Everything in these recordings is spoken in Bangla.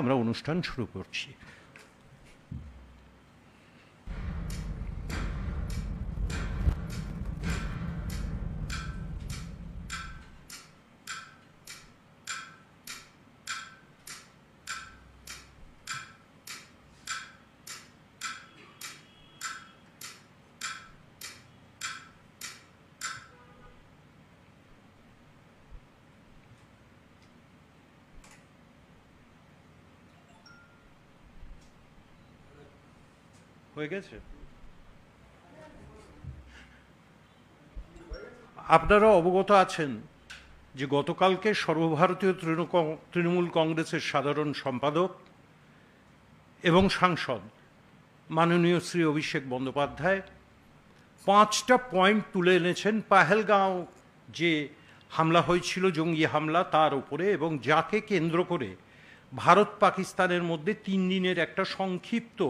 আমরা অনুষ্ঠান শুরু করছি। হয়ে গেছে? আপনারা অবগত আছেন যে গতকালকে সর্বভারতীয় তৃণমূল কংগ্রেসের সাধারণ সম্পাদক এবং সাংসদ মাননীয় শ্রী অভিষেক বন্দ্যোপাধ্যায় 5টা পয়েন্ট তুলে এনেছেন পাহেলগাঁও যে হামলা হয়েছিল, জঙ্গি হামলা, তার উপরে, এবং যাকে কেন্দ্র করে ভারত পাকিস্তানের মধ্যে 3 দিনের একটা সংক্ষিপ্ত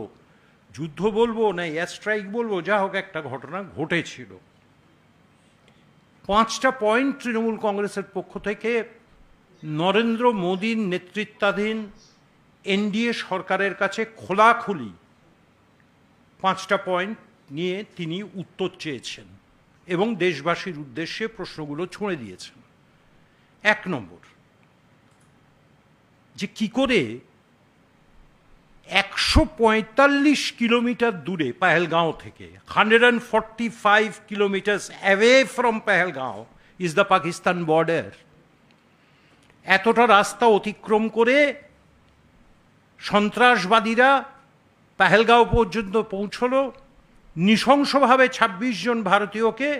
যুদ্ধ বলবো না এয়ার স্ট্রাইক বলবো, যা হোক একটা ঘটনা ঘটেছিল। 5টা পয়েন্ট তৃণমূল কংগ্রেসের পক্ষ থেকে নরেন্দ্র মোদীর নেতৃত্বাধীন এনডিএ সরকারের কাছে খোলাখুলি 5টা পয়েন্ট নিয়ে তিনি উত্তর চেয়েছেন এবং দেশবাসীর উদ্দেশ্যে প্রশ্নগুলো ছুঁড়ে দিয়েছেন। 1 নম্বর, যে কি করে 145 কিলোমিটার দূরে পাহেলগাঁও থেকে, 145 kilometre away from Pahalgam is the Pakistan border, এতটা রাস্তা অতিক্রম করে সন্ত্রাসবাদীরা পাহেলগাঁও পর্যন্ত পৌঁছলো, নৃশংসভাবে 26 জন ভারতীয়কে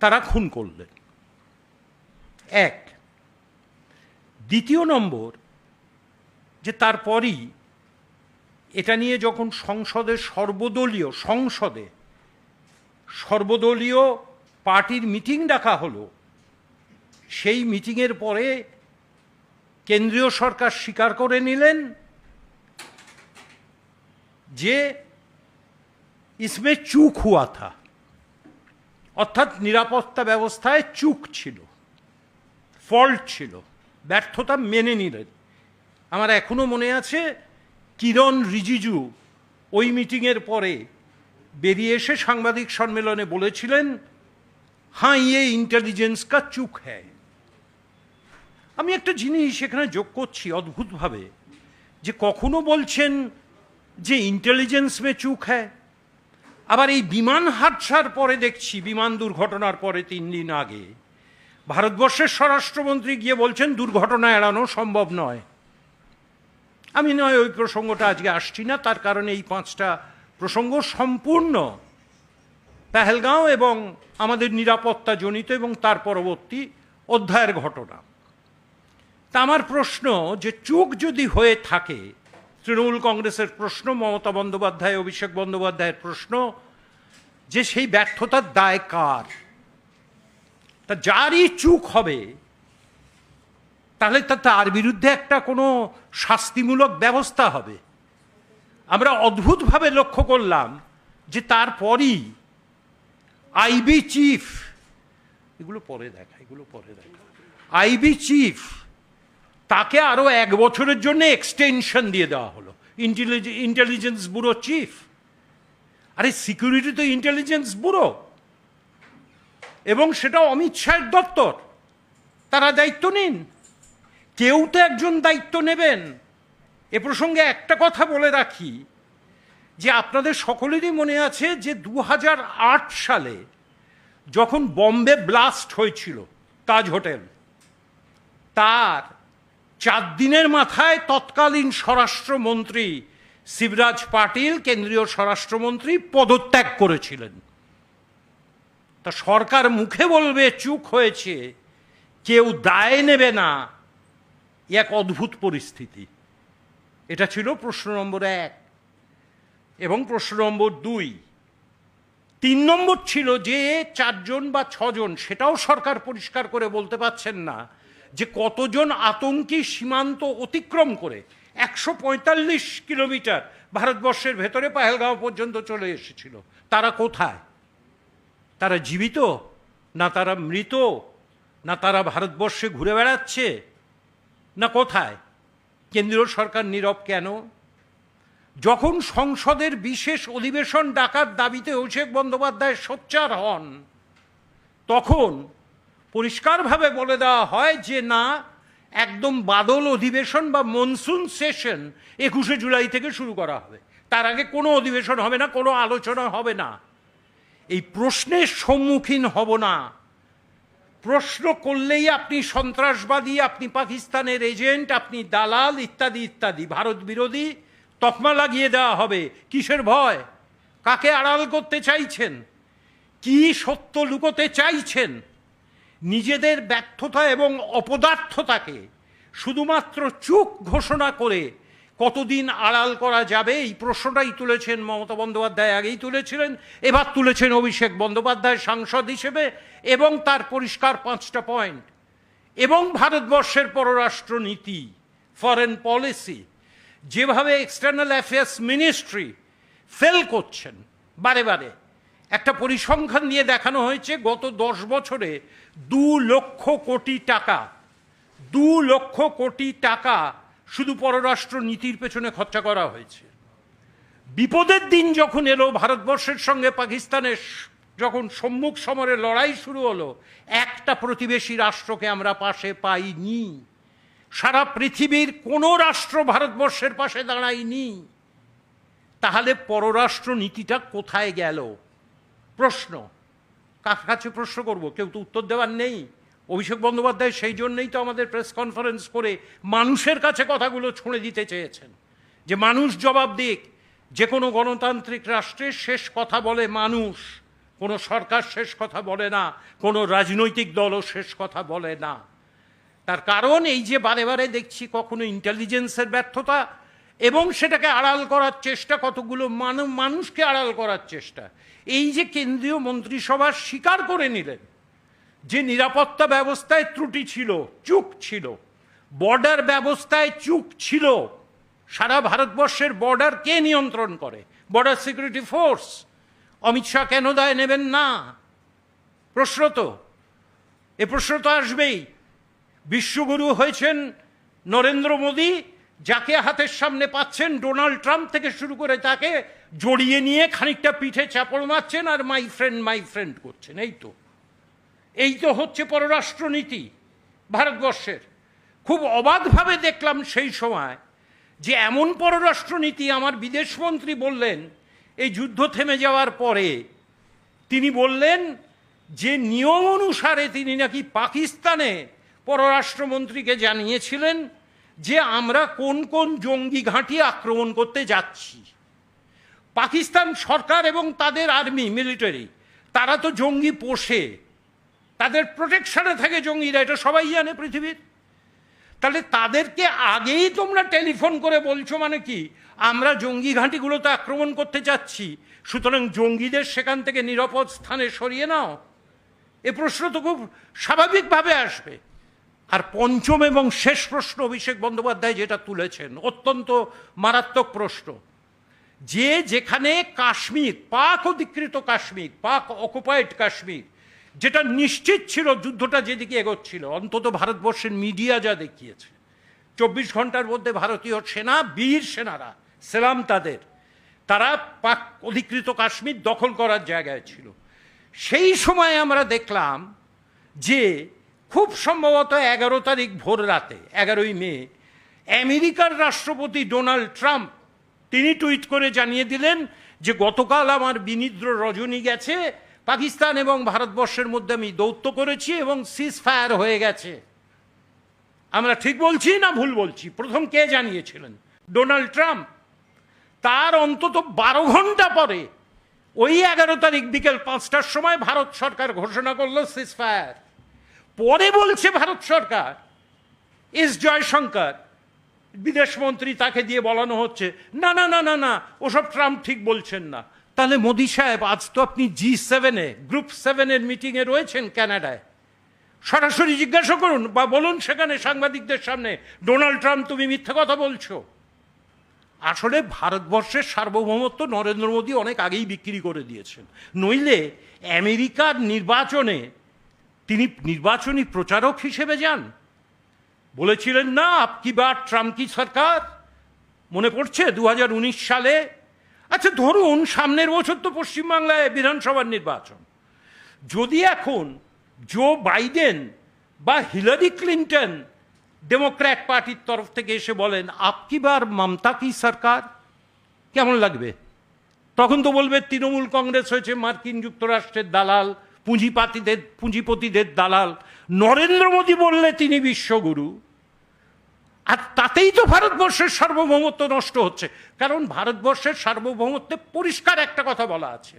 তারা খুন করলেন। 1। দ্বিতীয় নম্বর, যে তারপরই এটা নিয়ে যখন সর্বদলীয় পার্টির মিটিং ডাকা হলো, সেই মিটিংয়ের পরে কেন্দ্রীয় সরকার স্বীকার করে নিলেন যে ইসমে চুক হুয়া থা, অর্থাৎ নিরাপত্তা ব্যবস্থায় চুক ছিল, ফল্ট ছিল, ব্যর্থতা মেনে নিলেন। আমার এখনো মনে আছে কিরণ রিজিজু ওই মিটিংয়ের পরে বেরিয়ে এসে সাংবাদিক সম্মেলনে বলেছিলেন, হ্যাঁ ইয়ে ইন্টেলিজেন্স কা চুক হ্যায়। আমি একটা জিনিস এখানে যোগ করছি অদ্ভুতভাবে, যে কখনো বলছেন যে ইন্টেলিজেন্স মে চুক হ্যায়, আবার এই বিমান হাদসার পরে দেখছি, বিমান দুর্ঘটনার পরে 3 দিন আগে ভারতবর্ষের স্বরাষ্ট্রমন্ত্রী গিয়ে বলছেন দুর্ঘটনা এড়ানো সম্ভব নয়। আমি নয় ওই প্রসঙ্গটা আজকে আসছি না, তার কারণে এই 5টা প্রসঙ্গ সম্পূর্ণ পাহেলগাঁও এবং আমাদের নিরাপত্তা জনিত এবং তার পরবর্তী অধ্যায়ের ঘটনা। তা আমার প্রশ্ন, যে চুক যদি হয়ে থাকে, তৃণমূল কংগ্রেসের প্রশ্ন, মমতা বন্দ্যোপাধ্যায়, অভিষেক বন্দ্যোপাধ্যায়ের প্রশ্ন, যে সেই ব্যর্থতার দায় কার? তা যারই চুক হবে তাহলে তার বিরুদ্ধে একটা কোনো শাস্তিমূলক ব্যবস্থা হবে। আমরা অদ্ভুতভাবে লক্ষ্য করলাম যে তারপরই আইবি চিফ, এগুলো পরে দেখা, আইবি চিফ, তাকে আরো 1 বছরের জন্য এক্সটেনশন দিয়ে দেওয়া হলো, ইন্টেলিজেন্স ব্যুরো চিফ। আরে সিকিউরিটি তো ইন্টেলিজেন্স ব্যুরো, এবং সেটা অমিত শাহের দপ্তর, তারা দায়িত্ব নিন, কেউ তো একজন দায়িত্ব নেবেন। এ প্রসঙ্গে একটা কথা বলে রাখি, যে আপনাদের সকলেরই মনে আছে যে 2008 সালে যখন বম্বে ব্লাস্ট হয়েছিল তাজ হোটেল, তার 4 দিনের মাথায় তৎকালীন স্বরাষ্ট্রমন্ত্রী শিবরাজ পাটিল, কেন্দ্রীয় স্বরাষ্ট্রমন্ত্রী, পদত্যাগ করেছিলেন। তা সরকার মুখে বলবে চুক হয়েছে, কেউ দায় নেবে না, এক অদ্ভুত পরিস্থিতি। এটা ছিল প্রশ্ন নম্বর 1। এবং প্রশ্ন নম্বর 2, 3 নম্বর ছিল যে 4 জন বা 6 জন, সেটাও সরকার পরিষ্কার করে বলতে পারছেন না, যে কতজন আতঙ্কী সীমান্ত অতিক্রম করে 145 কিলোমিটার ভারতবর্ষের ভেতরে পাহেলগাঁও পর্যন্ত চলে এসেছিল। তারা কোথায়? তারা জীবিত, না তারা মৃত, না তারা ভারতবর্ষে ঘুরে বেড়াচ্ছে, না কোথায়? কেন্দ্রীয় সরকার নীরব কেন? যখন সংসদের বিশেষ অধিবেশন ডাকার দাবিতে অভিষেক বন্দ্যোপাধ্যায় সোচ্চার হন, তখন পরিষ্কারভাবে বলে দেওয়া হয় যে না, একদম বাদল অধিবেশন বা মনসুন সেশন 21শে জুলাই থেকে শুরু করা হবে, তার আগে কোনো অধিবেশন হবে না, কোনো আলোচনা হবে না। এই প্রশ্নের সম্মুখীন হব না, প্রশ্ন করলেই আপনি সন্ত্রাসবাদী, আপনি পাকিস্তানের এজেন্ট, আপনি দালাল, ইত্যাদি ইত্যাদি ভারত বিরোধী তকমা লাগিয়ে দেওয়া হবে। কিসের ভয়? কাকে আড়াল করতে চাইছেন? কি সত্য লুকোতে চাইছেন? নিজেদের ব্যর্থতা এবং অপদার্থতাকে শুধুমাত্র চুপ ঘোষণা করে কতদিন আড়াল করা যাবে, এই প্রশ্নটাই তুলেছেন মমতা বন্দ্যোপাধ্যায়, আগেই তুলেছিলেন, এবার তুলেছেন অভিষেক বন্দ্যোপাধ্যায় সাংসদ হিসেবে, এবং তার পরিষ্কার 5টা পয়েন্ট। এবং ভারতবর্ষের পররাষ্ট্র নীতি, ফরেন পলিসি, যেভাবে এক্সটার্নাল অ্যাফেয়ার্স মিনিস্ট্রি ফেল করছেন বারে বারে। একটা পরিসংখ্যান দিয়ে দেখানো হয়েছে গত 10 বছরে 2 লক্ষ কোটি টাকা, 2 লক্ষ কোটি টাকা শুধু পররাষ্ট্র নীতির পেছনে খরচা করা হয়েছে। বিপদের দিন যখন এলো, ভারতবর্ষের সঙ্গে পাকিস্তানের যখন সম্মুখ সমরে লড়াই শুরু হলো, একটা প্রতিবেশী রাষ্ট্রকে আমরা পাশে পাইনি। সারা পৃথিবীর কোনো রাষ্ট্র ভারতবর্ষের পাশে দাঁড়ায়নি। তাহলে পররাষ্ট্র নীতিটা কোথায় গেল? প্রশ্ন। কার কাছে প্রশ্ন করব? কেউ তো উত্তর দেওয়ার নেই। অভিষেক বন্দ্যোপাধ্যায় সেই জন্যই তো আমাদের প্রেস কনফারেন্স করে মানুষের কাছে কথাগুলো ছুঁড়ে দিতে চেয়েছেন, যে মানুষ জবাব দিক। যে কোনো গণতান্ত্রিক রাষ্ট্রের শেষ কথা বলে মানুষ, কোনো সরকার শেষ কথা বলে না, কোনো রাজনৈতিক দলও শেষ কথা বলে না। তার কারণ এই যে বারে বারে দেখছি কখনো ইন্টেলিজেন্সের ব্যর্থতা, এবং সেটাকে আড়াল করার চেষ্টা, কতগুলো মানুষকে আড়াল করার চেষ্টা। এই যে কেন্দ্রীয় মন্ত্রিসভা স্বীকার করে নিলেন যে নিরাপত্তা ব্যবস্থায় ত্রুটি ছিল, চুক ছিল, বর্ডার ব্যবস্থায় চুক ছিল। সারা ভারতবর্ষের বর্ডার কে নিয়ন্ত্রণ করে? Border security force. Amit Shah কেন দায় নেবেন না? প্রশ্ন তো, এ প্রশ্ন তো আসবেই। বিশ্বগুরু হয়েছেন নরেন্দ্র মোদী, যাকে হাতের সামনে পাচ্ছেন ডোনাল্ড ট্রাম্প থেকে শুরু করে তাকে জড়িয়ে নিয়ে খানিকটা পিঠে চাপড় মারছেন আর মাই ফ্রেন্ড করছেন। এই তো হচ্ছে পররাষ্ট্রনীতি ভারতবর্ষের। খুব অবাকভাবে দেখলাম সেই সময় যে এমন পররাষ্ট্রনীতি আমার বিদেশমন্ত্রী বললেন এই যুদ্ধ থেমে যাওয়ার পরে। তিনি বললেন যে নিয়ম অনুসারে তিনি নাকি পাকিস্তানে পররাষ্ট্রমন্ত্রীকে জানিয়েছিলেন যে আমরা কোন কোন জঙ্গি ঘাঁটি আক্রমণ করতে যাচ্ছি। পাকিস্তান সরকার এবং তাদের আর্মি, মিলিটারি, তারা তো জঙ্গি পোষে, তাদের প্রোটেকশনে থাকে জঙ্গিরা, এটা সবাই জানে পৃথিবীর। তাহলে তাদেরকে আগেই তোমরা টেলিফোন করে বলছো মানে কি আমরা জঙ্গি ঘাঁটিগুলোতে আক্রমণ করতে যাচ্ছি, সুতরাং জঙ্গিদের সেখান থেকে নিরাপদ স্থানে সরিয়ে নাও। এ প্রশ্ন তো খুব স্বাভাবিকভাবে আসবে। আর পঞ্চম এবং শেষ প্রশ্ন অভিষেক বন্দ্যোপাধ্যায় যেটা তুলেছেন, অত্যন্ত মারাত্মক প্রশ্ন, যে যেখানে কাশ্মীর, পাক অধিকৃত কাশ্মীর, পাক অকুপাইড কাশ্মীর, যেটা নিশ্চিত ছিল যুদ্ধটা যেদিকে এগোচ্ছিল, অন্তত ভারতবর্ষের মিডিয়া যা দেখিয়েছে, 24 ঘন্টার মধ্যে ভারতীয় সেনা, বীর সেনারা, সেলাম তাদের, তারা পাক অধিকৃত কাশ্মীর দখল করার জায়গায় ছিল। সেই সময় আমরা দেখলাম যে খুব সম্ভবত 11 তারিখ ভোর রাতে, 11ই মে, আমেরিকার রাষ্ট্রপতি ডোনাল্ড ট্রাম্প তিনি টুইট করে জানিয়ে দিলেন যে গতকাল আমার বিনিদ্র রজনী গেছে, পাকিস্তান এবং ভারতবর্ষের মধ্যে আমি দৌত্য করেছি এবং সিজ ফায়ার হয়ে গেছে। আমরা ঠিক বলছি না ভুল বলছি? প্রথম কে জানিয়েছিলেন? Donald Trump. তার অন্তত 12 ঘন্টা পরে, ওই 11 তারিখ বিকেল 5টার সময় ভারত সরকার ঘোষণা করলো সিজ ফায়ার। পরে বলছে ভারত সরকার, এস জয়শঙ্কর বিদেশমন্ত্রী, তাকে দিয়ে বলানো হচ্ছে না না না না না ওসব ট্রাম্প ঠিক বলছেন না। তাহলে মোদি সাহেব, আজ তো আপনি G7-এ, গ্রুপ 7-এর মিটিংয়ে রয়েছেন কানাডায়, সরাসরি জিজ্ঞাসা করুন বা বলুন সেখানে সাংবাদিকদের সামনে, ডোনাল্ড ট্রাম্প তুমি মিথ্যা কথা বলছো। আসলে ভারতবর্ষের সার্বভৌমত্ব নরেন্দ্র মোদী অনেক আগেই বিক্রি করে দিয়েছেন। নইলে আমেরিকার নির্বাচনে তিনি নির্বাচনী প্রচারক হিসেবে যান, বলেছিলেন না আপকি বার ট্রাম্প কি সরকার, মনে পড়ছে 2019 সালে? আচ্ছা ধরুন সামনের বছর তো পশ্চিমবাংলায় বিধানসভার নির্বাচন, যদি এখন জো বাইডেন বা হিলারি ক্লিন্টন ডেমোক্র্যাট পার্টির তরফ থেকে এসে বলেন আপকি বার মমতা কি সরকার, কেমন লাগবে? তখন তো বলবে তৃণমূল কংগ্রেস হয়েছে মার্কিন যুক্তরাষ্ট্রের দালাল, পুঁজিপতিদের দালাল। নরেন্দ্র মোদী বললে তিনি বিশ্বগুরু। আর তাতেই তো ভারতবর্ষের সার্বভৌমত্ব নষ্ট হচ্ছে। কারণ ভারতবর্ষের সার্বভৌমত্বে পরিষ্কার একটা কথা বলা আছে,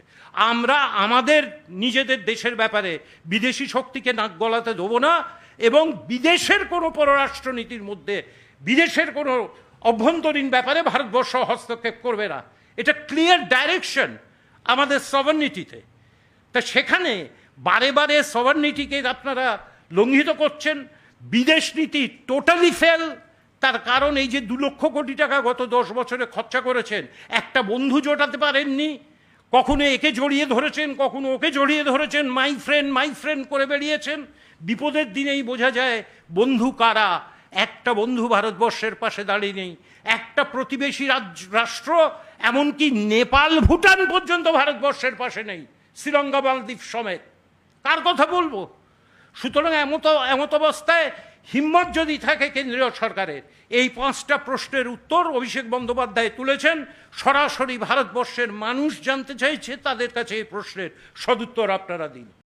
আমরা আমাদের নিজেদের দেশের ব্যাপারে বিদেশি শক্তিকে নাক গলাতে দেবো না, এবং বিদেশের কোনো পররাষ্ট্রনীতির মধ্যে বিদেশের কোনো অভ্যন্তরীণ ব্যাপারে ভারতবর্ষ হস্তক্ষেপ করবে না। এটা ক্লিয়ার ডাইরেকশন আমাদের সভারনিটিতে। তা সেখানে বারে বারে সভারনিটিকে আপনারা লঙ্ঘিত করছেন। বিদেশ নীতি টোটালি ফেল। তার কারণ এই যে 2 লক্ষ কোটি টাকা গত 10 বছরে খরচা করেছেন, একটা বন্ধু জোটাতে পারেননি। কখনো একে জড়িয়ে ধরেছেন, কখনো ওকে জড়িয়ে ধরেছেন, মাই ফ্রেন্ড করে বেরিয়েছেন। বিপদের দিনেই বোঝা যায় বন্ধু কারা। একটা বন্ধু ভারতবর্ষের পাশে দাঁড়িয়ে নেই। একটা প্রতিবেশী রাষ্ট্র, এমনকি নেপাল ভুটান পর্যন্ত ভারতবর্ষের পাশে নেই, শ্রীলঙ্কা মালদ্বীপ সমেত। কার কথা বলবো? সুতরাং এমত অবস্থায় হিম্মত যদি থাকে কেন্দ্রীয় সরকারের, এই 5টা প্রশ্নের উত্তর অভিষেক বন্দ্যোপাধ্যায় তুলেছেন। সরাসরি ভারতবর্ষের মানুষ জানতে চাইছে, তাদের কাছে এই প্রশ্নের সদুত্তর আপনারা দিন।